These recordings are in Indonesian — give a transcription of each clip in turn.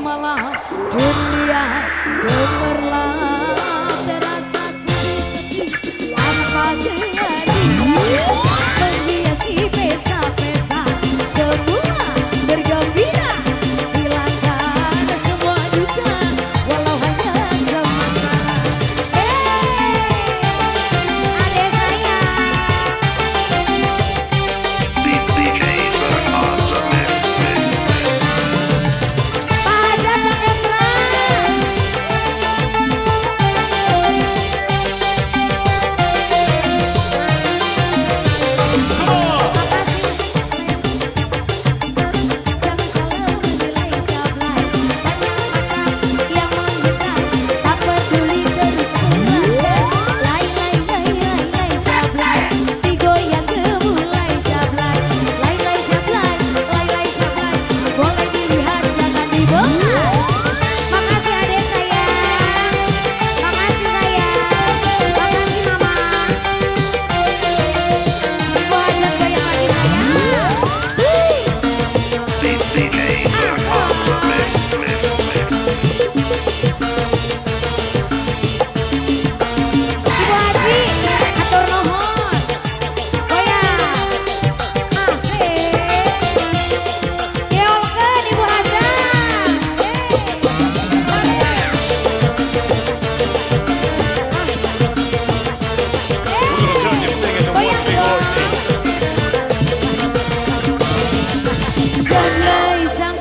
malam dunia gemerlap terasa sedih tanpa kehadiran menghiasi pesta-pesta semua bergembira hilangkan semua duka walau hanya sementara. Adek saya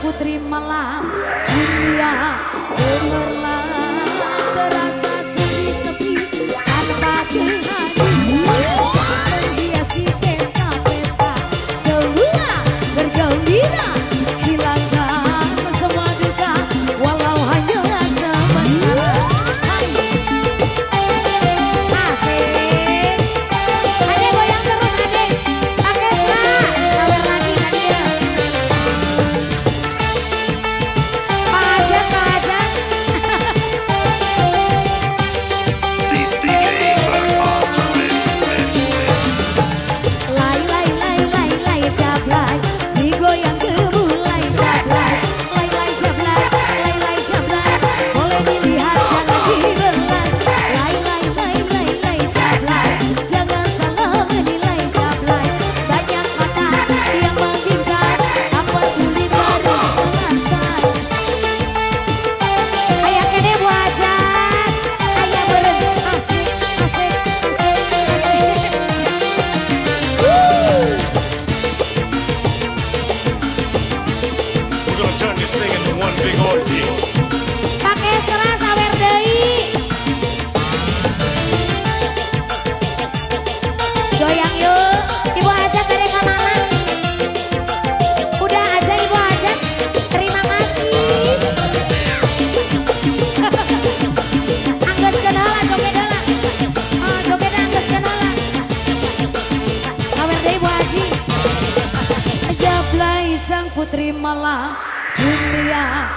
putri malam dunia gemerlap terasa sepi-sepi tanpa kehadiran menghiasi pesta-pesta semua bergembira hilangkan semua duka walau hanya sementara. Asik adek goyang terus adek pakai serat sabar lagi adek. Turn this thing into one big orgy. Pakai serat sawer deui. Goyang yuk. Ibu Hajat dari mana? Udah aja Ibu Hajat. Terima kasih. Anggeskeun heula joget heula. Oh, joget anggeskeun heula. Sawer deui Ibu Haji. Jablay sang putri malam dunia